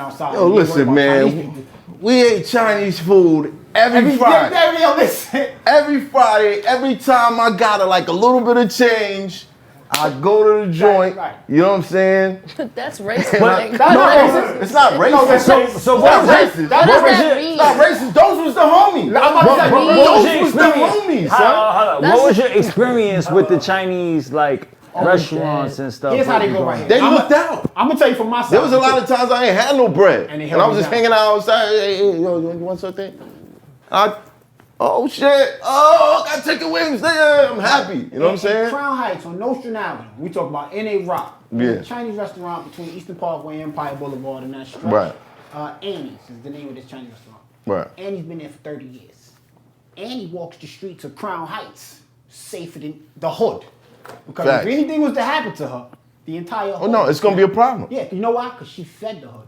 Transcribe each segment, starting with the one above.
went outside. Yo, listen, man. We ate Chinese food every Friday. Every Friday, every time I got a little bit of change, I go to the joint. Right. You know what I'm saying? That's racist. It's not racist. So what's racist? It's not racist. Those was the homies. Those was the homies, son. What was your experience with the Chinese restaurants and stuff? Here's how they go right here. They looked out. I'm gonna tell you from my side. There was a lot of times I ain't had no bread, and I was just hanging out outside. Hey, yo, you want something? Oh shit! Oh, I got chicken wings. Yeah, I'm happy. You know what I'm saying? Crown Heights on Nostrand Avenue. We talk about N.A. Rock. Yeah. A Chinese restaurant between Eastern Parkway and Empire Boulevard and that stretch. Right. Annie's is the name of this Chinese restaurant. Right. Annie's been there for 30 years. Annie walks the streets of Crown Heights safer than the hood. Because if anything was to happen to her, the entire hood. Oh no, it's gonna be a problem. Yeah, you know why? Because she fed the hood.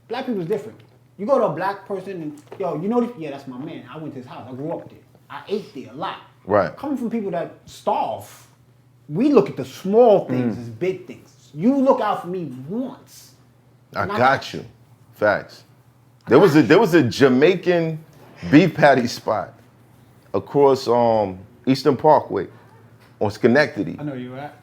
Black people's different. You go to a black person and, yo, you know this? Yeah, that's my man. I went to his house. I grew up there. I ate there a lot. Right. Coming from people that starve, we look at the small things as big things. You look out for me once. I got you. Facts. There was a Jamaican beef patty spot across Eastern Parkway on Schenectady. I know you at.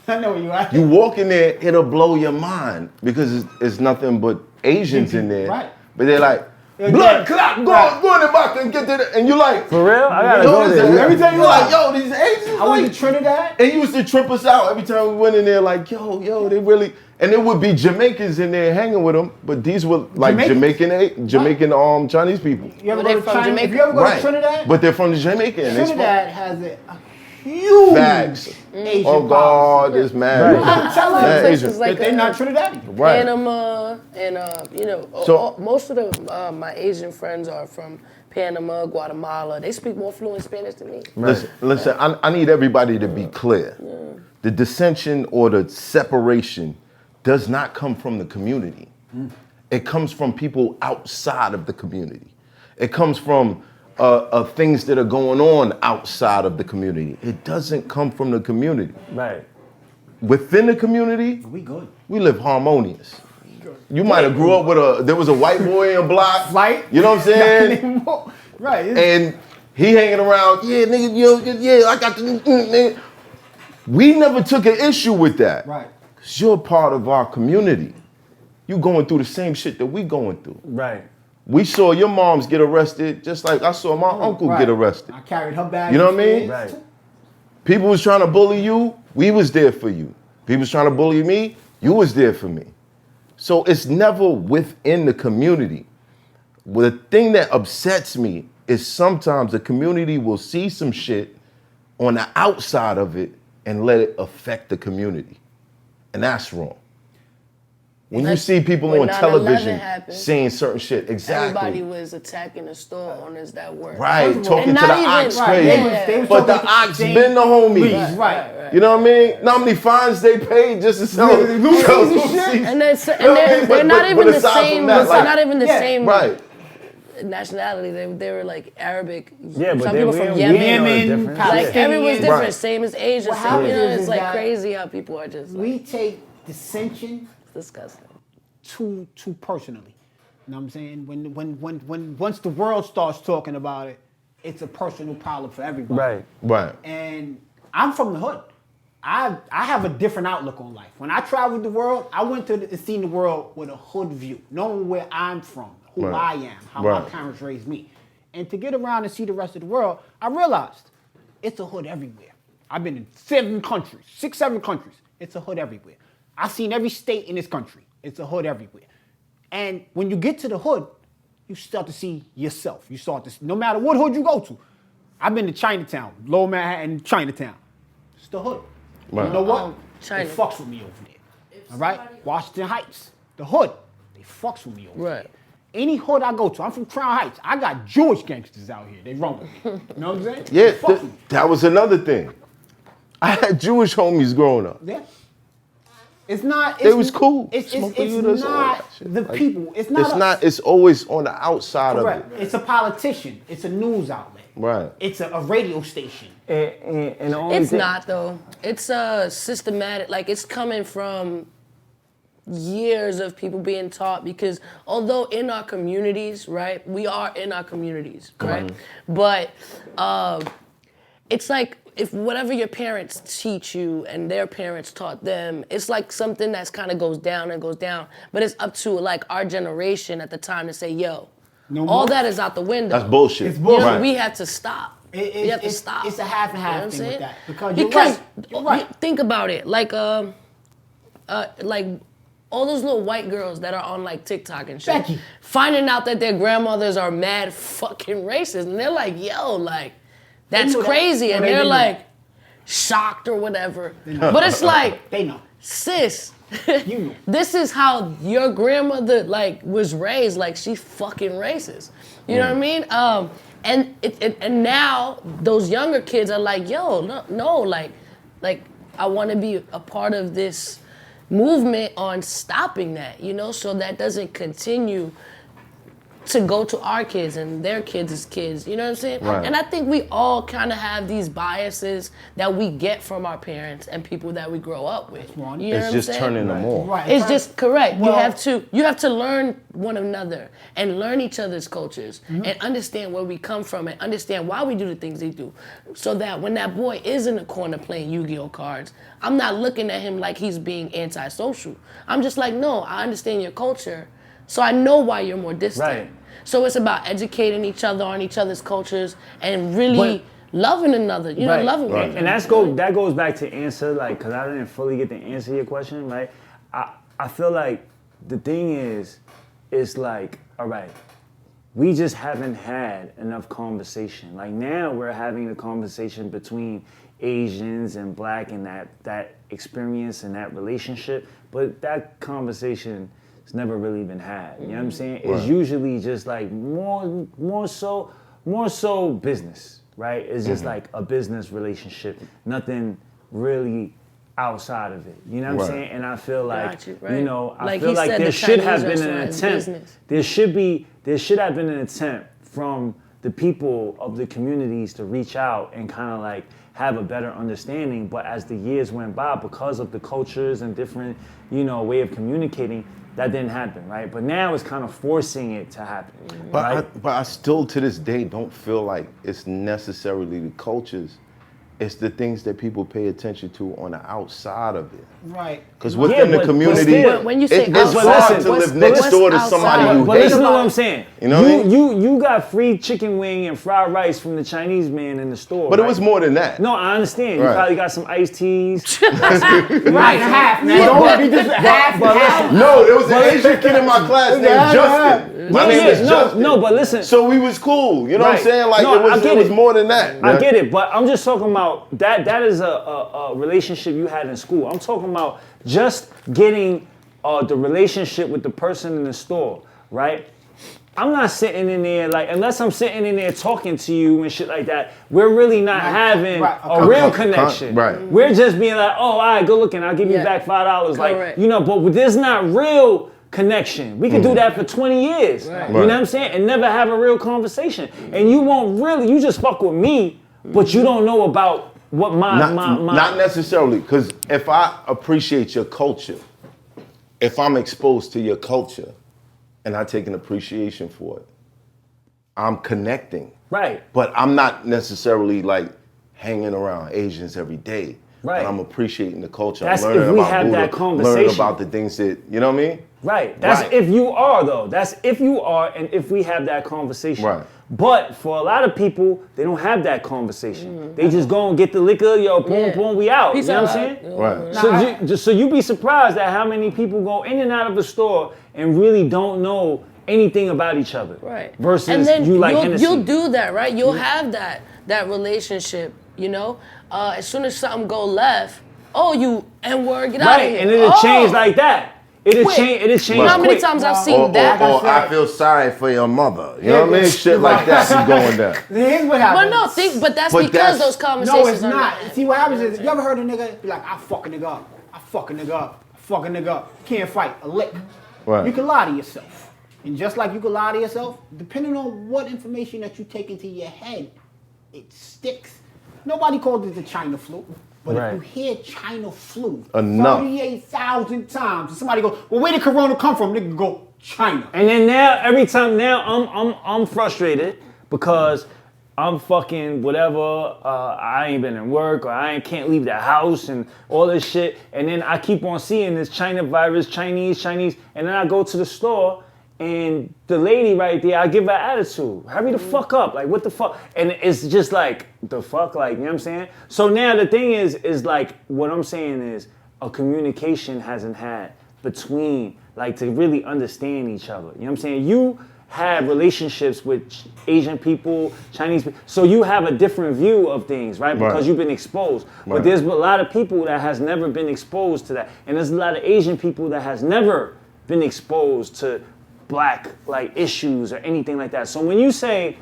I know where you at. You walk in there, it'll blow your mind because it's nothing but Asians in there. Right. But they're like, blood clot, go in the back and get to and you like, for real? I gotta go there. Every time you're like, yo, these Asians. I went to Trinidad. They used to trip us out every time we went in there, like, yo, they really. And there would be Jamaicans in there hanging with them, but these were like Jamaican Chinese people. You ever go to China? If you ever go to Trinidad? But they're from Jamaica. Trinidad has a huge Asian oh God, it's mad. I'm telling places like they're not Trinidadian. Right. Panama and most of the my Asian friends are from Panama, Guatemala. They speak more fluent Spanish than me. Listen. I need everybody to be clear. Yeah. The dissension or the separation does not come from the community. It comes from people outside of the community. It comes from things that are going on outside of the community. It doesn't come from the community. Right. Within the community, we good. We live harmonious. You might have grew up there was a white boy in a block. Right. You know what I'm saying? Right. And he hanging around, yeah, nigga, I got the nigga. We never took an issue with that. Right. Because you're part of our community. You going through the same shit that we going through. Right. We saw your moms get arrested just like I saw my uncle get arrested. I carried her bag. You know what I mean? Right. People was trying to bully you, we was there for you. People was trying to bully me, you was there for me. So it's never within the community. The thing that upsets me is sometimes the community will see some shit on the outside of it and let it affect the community. And that's wrong. When you see people on television saying certain shit, exactly. Everybody was attacking the store owners that were. Right, talking to the ox crazy. But the ox been the homies. Right. You know what I mean? Know how many fines they paid just to sell shit? And they're not even the same. They're not even the same. Right. Nationality, they were like Arabic. Yeah, but some people from Yemen, like everyone's different. Same as Asia. What It's like crazy how people are just. We take dissension. Disgusting. Too personally. You know what I'm saying? When once the world starts talking about it, it's a personal problem for everybody. Right. And I'm from the hood. I have a different outlook on life. When I traveled the world, I went to seen the world with a hood view, knowing where I'm from, who I am, how my parents raised me. And to get around and see the rest of the world, I realized it's a hood everywhere. I've been in 7 countries, 7 countries. It's a hood everywhere. I've seen every state in this country. It's a hood everywhere. And when you get to the hood, you start to see yourself. You start to, no matter what hood you go to. I've been to Chinatown, Lower Manhattan, Chinatown. It's the hood. Right. You know what? They fucks with me over there. All right? Washington Heights, the hood. They fucks with me over there. Any hood I go to, I'm from Crown Heights. I got Jewish gangsters out here. They run with me. You know what I'm saying? Yeah, that was another thing. I had Jewish homies growing up. Yeah. It's not. They was cool. It's not the people. It's not. It's not. It's always on the outside of it. It's a politician. It's a news outlet. Right. It's a radio station. It's not though. It's systematic. Like it's coming from years of people being taught, because although in our communities, right, we are in our communities, right, but it's like if whatever your parents teach you and their parents taught them, it's like something that's kind of goes down and goes down, but it's up to like our generation at the time to say, yo, all that is out the window. That's bullshit. It's bullshit. You know, we have to stop. We have to stop. It's a half and half thing with that. Because you're right. Think about it, like all those little white girls that are on like TikTok and shit, Becky. finding out that their grandmothers are mad fucking racist, and they're like, yo, like, that's crazy, and they're like shocked or whatever. But it's like, they know, sis. You know. This is how your grandmother like was raised. Like, she's fucking racist. You know what I mean? And now those younger kids are like, yo, no, like I want to be a part of this movement on stopping that, you know, so that doesn't continue to go to our kids and their kids' kids, you know what I'm saying? Right. And I think we all kind of have these biases that we get from our parents and people that we grow up with. You know it's what I'm just saying? turning them on. Right. It's just correct. Well, you have to learn one another and learn each other's cultures and understand where we come from and understand why we do the things they do, so that when that boy is in the corner playing Yu-Gi-Oh cards, I'm not looking at him like he's being antisocial. I'm just like, no, I understand your culture, so I know why you're more distant. Right. So it's about educating each other on each other's cultures and really loving another, you know, loving one another. And that goes back to answer, like, because I didn't fully get to answer your question, right? I feel like the thing is, it's like, all right, we just haven't had enough conversation. Like, now we're having a conversation between Asians and Black and that experience and that relationship, but that conversation it's never really been had. You know what I'm saying? It's usually just like more so business, right? It's just like a business relationship. Nothing really outside of it. You know what I'm saying? And I feel like you know, I feel like there should have been an attempt. There should have been an attempt from the people of the communities to reach out and kind of like have a better understanding. But as the years went by, because of the cultures and different, you know, way of communicating, that didn't happen, right? But now it's kind of forcing it to happen. But I still to this day don't feel like it's necessarily the cultures. It's the things that people pay attention to on the outside of it. Right. Because within the community, when you say it's hard to live next door to somebody you hate. But listen to what I'm saying. You know what I mean? You got free chicken wing and fried rice from the Chinese man in the store. But it was more than that. No, I understand. You probably got some iced teas. Right, half, man. Don't be just half. No, there was an Asian kid in my class named Justin. My name is Justin. No, but listen. So we was cool. You know what I'm saying? Like it was more than that. I get it, but I'm just talking about that is a relationship you had in school. I'm talking about just getting the relationship with the person in the store, right? I'm not sitting in there, like, unless I'm sitting in there talking to you and shit like that, we're really not having a real connection. We're just being like, oh, all right, good looking, I'll give you back $5. Like, you know, but there's not real connection. We could do that for 20 years. You know what I'm saying? And never have a real conversation. And you won't really, you just fuck with me, but you don't know about what not necessarily, because if I appreciate your culture, if I'm exposed to your culture and I take an appreciation for it, I'm connecting. Right. But I'm not necessarily like hanging around Asians every day. Right. And I'm appreciating the culture. That's I'm learning if we about have Buddha, that conversation. learning about the things that, you know what I mean? Right. That's if you are, though. That's if you are and if we have that conversation. Right. But for a lot of people, they don't have that conversation. They just go and get the liquor, yo, boom, boom, we out. You know what I'm saying? Right. So you be surprised at how many people go in and out of a store and really don't know anything about each other. Right. Versus and then you like Hennessy. You'll do that, right? You'll have that relationship, you know? As soon as something go left, oh, you N-word, get out of here. Right, and it'll change like that. It'll change You know how many times I've seen that? Or I feel sorry for your mother. You know what I mean? Shit like that is going down. Here's what happens. But that's because those conversations No, it's not. are See, what happens is, you ever heard a nigga be like, I fuck a nigga up. I fuck a nigga up. I fuck a nigga up. Can't fight. A lick. Right. You can lie to yourself. And just like you can lie to yourself, depending on what information that you take into your head, it sticks. Nobody called it the China flu. But Right. if you hear China flu Enough. 38,000 times, and somebody goes, well, where did Corona come from? Nigga go, China. And then now, every time now, I'm frustrated because I'm fucking whatever. I ain't been in work, or can't leave the house, and all this shit. And then I keep on seeing this China virus, Chinese, and then I go to the store. And the lady right there, I give her attitude. Hurry the fuck up. Like, what the fuck? And it's just like, the fuck? Like, you know what I'm saying? So now the thing is like, what I'm saying is a communication hasn't had between, like, to really understand each other. You know what I'm saying? You have relationships with Asian people, Chinese people. So you have a different view of things, right? Because you've been exposed. Right. But there's a lot of people that has never been exposed to that. And there's a lot of Asian people that has never been exposed to black like issues or anything like that. So when you say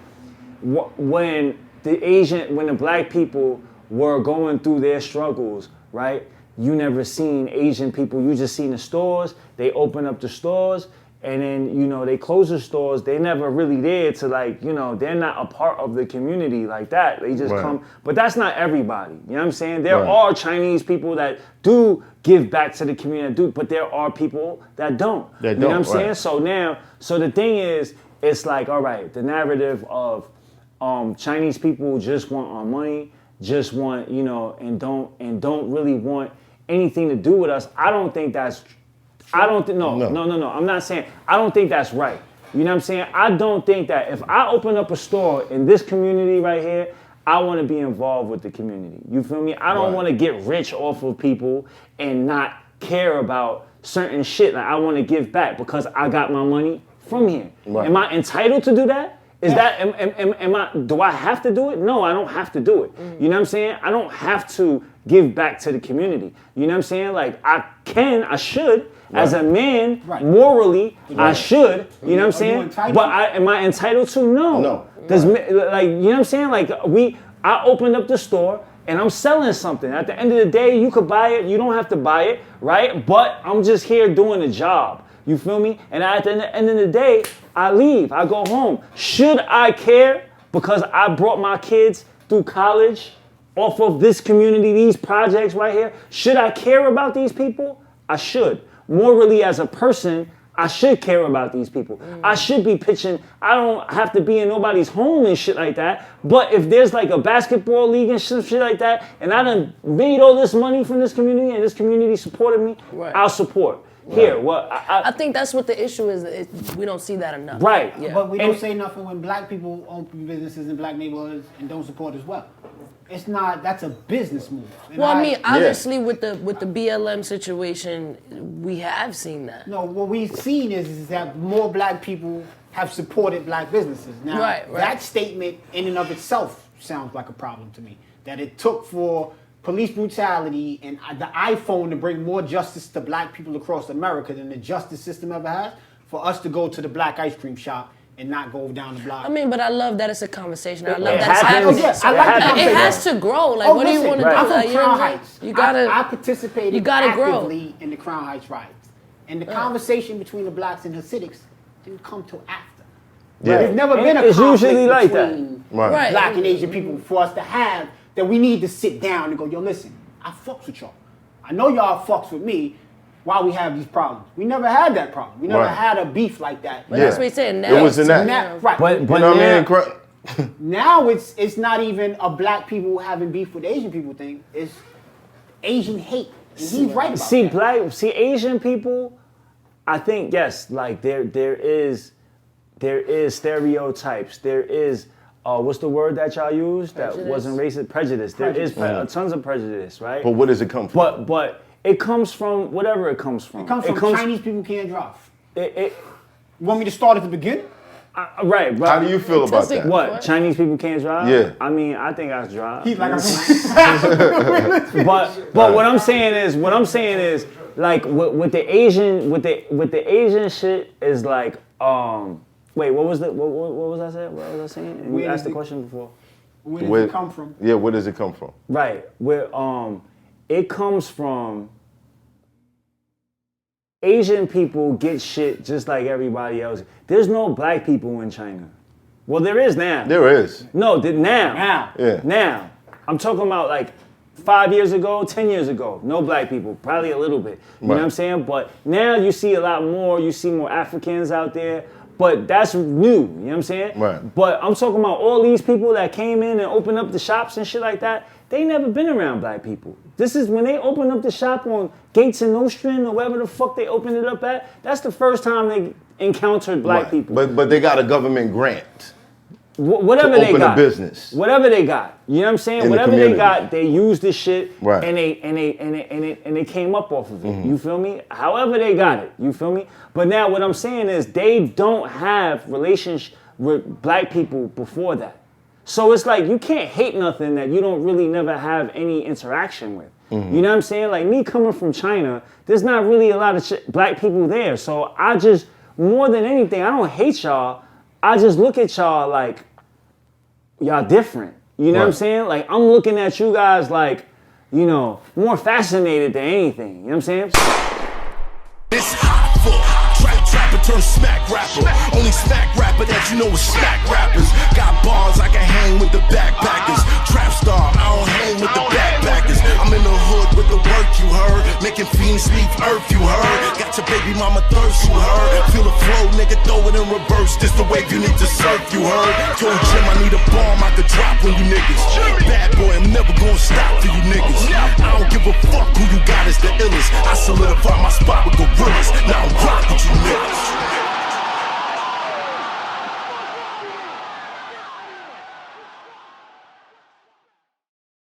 when the black people were going through their struggles, right? You never seen Asian people. You just seen the stores. They open up the stores, and then they close the stores. They never really there to they're not a part of the community like that. They just come. But that's not everybody. You know what I'm saying? There are Chinese people that do give back to the community, but there are people that don't. You know what I'm saying? So the thing is, it's like, all right, the narrative of Chinese people just want our money, just want, and don't really want anything to do with us. I don't think that's no. I'm not saying, I don't think that's right. You know what I'm saying? I don't think that if I open up a store in this community right here, I want to be involved with the community. You feel me? I don't want to get rich off of people and not care about certain shit. Like, I want to give back because I got my money from here. Right. Am I entitled to do that? Do I have to do it? No, I don't have to do it. You know what I'm saying? I don't have to give back to the community. You know what I'm saying? Like, I should. As a man, morally, I should. You know what I'm saying? But am I entitled to? No. No. You know what I'm saying? Like, I opened up the store and I'm selling something. At the end of the day, you could buy it. You don't have to buy it, right? But I'm just here doing a job. You feel me? And at the end of the day, I leave. I go home. Should I care because I brought my kids through college off of this community, these projects right here? Should I care about these people? I should. Morally, as a person, I should care about these people. I should be pitching. I don't have to be in nobody's home and shit like that. But if there's like a basketball league and shit like that, and I done made all this money from this community and this community supported me, I'll support. Here, I think that's what the issue is. We don't see that enough. Right. Yeah. But we don't say nothing when black people open businesses in black neighborhoods and don't support as well. It's not. That's a business move. And I mean, obviously, with the BLM situation, we have seen that. No, what we've seen is that more black people have supported black businesses. Now, that statement in and of itself sounds like a problem to me. That it took for police brutality and the iPhone to bring more justice to black people across America than the justice system ever has, for us to go to the black ice cream shop and not go down the block. I mean, but I love that it's a conversation. I love It that it's happens. happening. Yes, I like the conversation. It has to grow. Like, what do you want to do? I'm Like, from you know Crown what I'm saying? Heights. You gotta. I participated You gotta grow. actively in the Crown Heights riots, and the conversation between the blacks and Hasidics didn't come till after. Yeah. There's never been a It's conflict usually like that. between Right. black and Asian people for us to have that. We need to sit down and go, yo, listen, I fucks with y'all. I know y'all fucks with me. Why we have these problems? We never had that problem. We never had a beef like that. But that's what he's saying. Now It was in that. Right. But You know what I mean? Now it's not even a black people having beef with Asian people thing. It's Asian hate. And he's right about that. Asian people, I think, yes, like there is stereotypes. There is what's the word that y'all used that wasn't racist? Prejudice. There is tons of prejudice, right? But where does it come from? But it comes from whatever it comes from. It comes from Chinese people can't drive. You Want me to start at the beginning? right. But How do you feel about that? what? Chinese people can't drive? Yeah. I mean, I think I drive. He's like, But what I'm saying is like with the Asian shit is like wait, what was I saying? What was I saying? You asked the question before. Where does it come from? Yeah, where does it come from? Right. Where it comes from. Asian people get shit just like everybody else. There's no black people in China. Well, there is now. There is. No, now. Now. Yeah. Now. I'm talking about like 5 years ago, 10 years ago, no black people, probably a little bit. You know what I'm saying? But now you see a lot more. You see more Africans out there. But that's new, you know what I'm saying? Right. But I'm talking about all these people that came in and opened up the shops and shit like that. They never been around black people. This is when they opened up the shop on Gates and Nostrand or wherever the fuck they opened it up at. That's the first time they encountered black people. But they got a government grant. Whatever to they open got, a business. Whatever they got, you know what I'm saying. In Whatever the they got, they used this shit, right. and they came up off of it. You feel me? However they got it, you feel me? But now what I'm saying is they don't have relationship with black people before that, so it's like you can't hate nothing that you don't really never have any interaction with. You know what I'm saying? Like me coming from China, there's not really a lot of black people there, so I just more than anything, I don't hate y'all. I just look at y'all like. Y'all different. You know what I'm saying? Like, I'm looking at you guys like, you know, more fascinated than anything. You know what I'm saying? It's Hoffa. Trapper turn smack rapper. Only smack rapper that you know is smack rappers. Got bars I can hang with the backpackers. Trap star, I don't hang with the backpackers. I'm in the hood with the work you heard. Making fiends leave earth you heard. Got your baby mama thirst you heard. Feel the flow, nigga, throw it in reverse. This the wave you need to surf you heard. Told Jim I need a bomb I could drop on you niggas. Bad boy, I'm never gonna stop for you niggas. I don't give a fuck who you got is the illest. I solidify my spot with gorillas.